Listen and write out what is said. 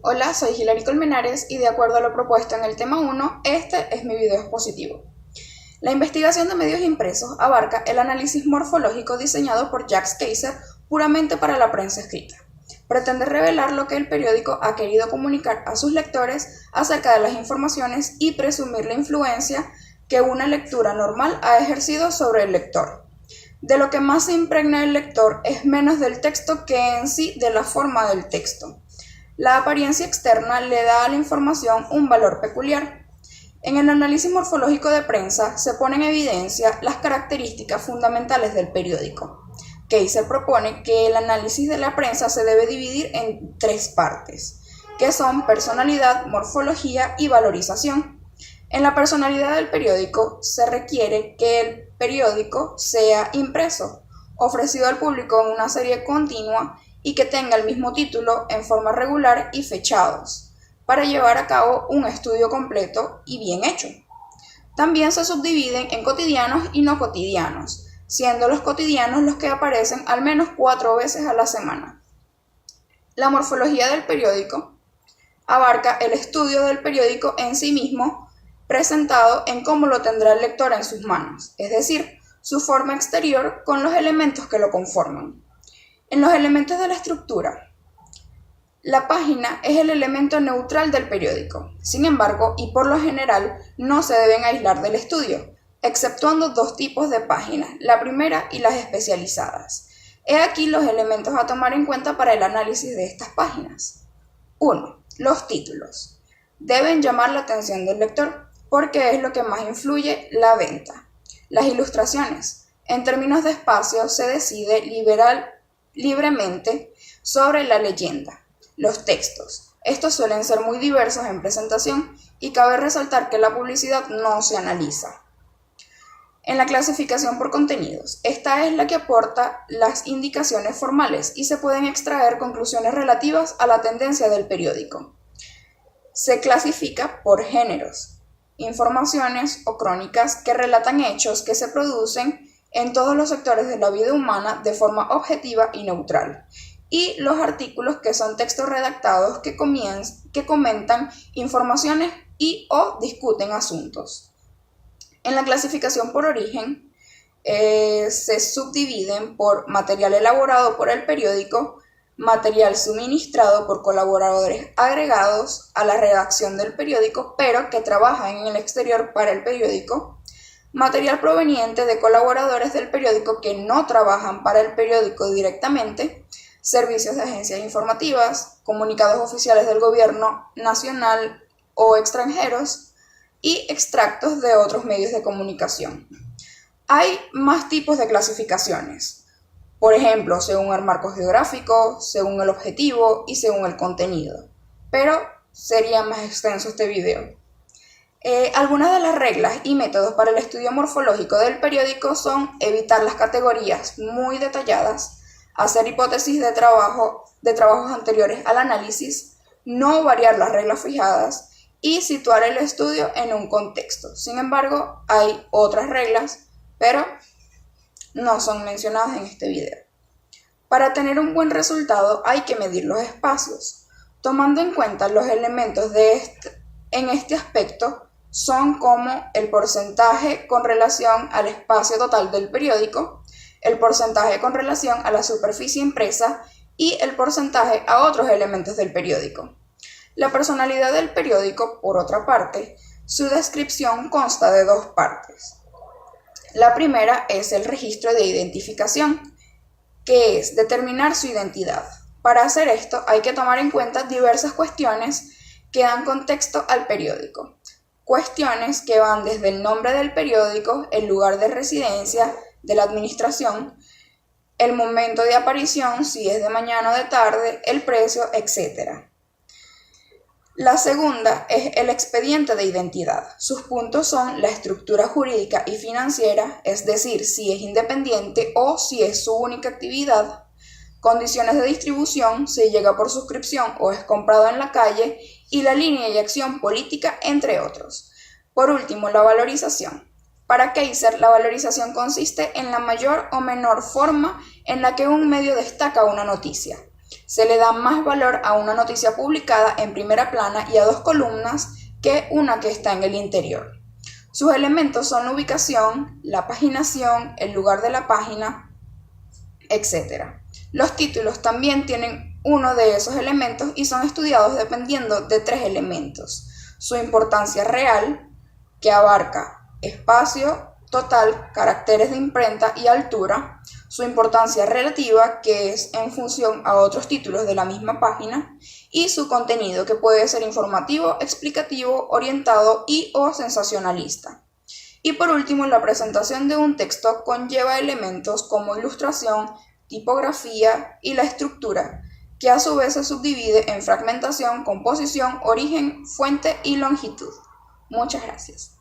Hola, soy Hilary Colmenares y de acuerdo a lo propuesto en el tema 1, este es mi video expositivo. La investigación de medios impresos abarca el análisis morfológico diseñado por Jacques Kayser puramente para la prensa escrita. Pretende revelar lo que el periódico ha querido comunicar a sus lectores acerca de las informaciones y presumir la influencia que una lectura normal ha ejercido sobre el lector. De lo que más se impregna el lector es menos del texto que en sí de la forma del texto. La apariencia externa le da a la información un valor peculiar. En el análisis morfológico de prensa se ponen en evidencia las características fundamentales del periódico. Kayser propone que el análisis de la prensa se debe dividir en tres partes, que son personalidad, morfología y valorización. En la personalidad del periódico se requiere que el periódico sea impreso, ofrecido al público en una serie continua y que tenga el mismo título en forma regular y fechados, para llevar a cabo un estudio completo y bien hecho. También se subdividen en cotidianos y no cotidianos, siendo los cotidianos los que aparecen al menos 4 veces a la semana. La morfología del periódico abarca el estudio del periódico en sí mismo, presentado en cómo lo tendrá el lector en sus manos, es decir, su forma exterior con los elementos que lo conforman. En los elementos de la estructura, la página es el elemento neutral del periódico. Sin embargo, y por lo general, no se deben aislar del estudio, exceptuando dos tipos de páginas, la primera y las especializadas. He aquí los elementos a tomar en cuenta para el análisis de estas páginas. 1. Los títulos. Deben llamar la atención del lector, porque es lo que más influye la venta. Las ilustraciones. En términos de espacio, se decide libremente sobre la leyenda. Los textos. Estos suelen ser muy diversos en presentación y cabe resaltar que la publicidad no se analiza. En la clasificación por contenidos, esta es la que aporta las indicaciones formales y se pueden extraer conclusiones relativas a la tendencia del periódico. Se clasifica por géneros, informaciones o crónicas que relatan hechos que se producen en todos los sectores de la vida humana de forma objetiva y neutral, y los artículos que son textos redactados que comentan informaciones y o discuten asuntos. En la clasificación por origen se subdividen por material elaborado por el periódico, material suministrado por colaboradores agregados a la redacción del periódico, pero que trabajan en el exterior para el periódico, material proveniente de colaboradores del periódico que no trabajan para el periódico directamente, servicios de agencias informativas, comunicados oficiales del gobierno nacional o extranjeros y extractos de otros medios de comunicación. Hay más tipos de clasificaciones, por ejemplo, según el marco geográfico, según el objetivo y según el contenido, pero sería más extenso este video. Algunas de las reglas y métodos para el estudio morfológico del periódico son evitar las categorías muy detalladas, hacer hipótesis de trabajos anteriores al análisis, no variar las reglas fijadas y situar el estudio en un contexto. Sin embargo, hay otras reglas, pero no son mencionadas en este video. Para tener un buen resultado hay que medir los espacios, tomando en cuenta los elementos en este aspecto son como el porcentaje con relación al espacio total del periódico, el porcentaje con relación a la superficie impresa y el porcentaje a otros elementos del periódico. La personalidad del periódico, por otra parte, su descripción consta de dos partes. La primera es el registro de identificación, que es determinar su identidad. Para hacer esto hay que tomar en cuenta diversas cuestiones que dan contexto al periódico. Cuestiones que van desde el nombre del periódico, el lugar de residencia de la administración, el momento de aparición, si es de mañana o de tarde, el precio, etc. La segunda es el expediente de identidad. Sus puntos son la estructura jurídica y financiera, es decir, si es independiente o si es su única actividad, condiciones de distribución, si llega por suscripción o es comprado en la calle, y la línea y acción política, entre otros. Por último, la valorización. Para Kayser, la valorización consiste en la mayor o menor forma en la que un medio destaca una noticia. Se le da más valor a una noticia publicada en primera plana y a 2 columnas que una que está en el interior. Sus elementos son la ubicación, la paginación, el lugar de la página, etc. Los títulos también tienen uno de esos elementos y son estudiados dependiendo de 3 elementos: su importancia real, que abarca espacio total, caracteres de imprenta y altura; su importancia relativa, que es en función a otros títulos de la misma página; y su contenido, que puede ser informativo, explicativo, orientado o sensacionalista. Y por último, la presentación de un texto conlleva elementos como ilustración, tipografía y la estructura, que a su vez se subdivide en fragmentación, composición, origen, fuente y longitud. Muchas gracias.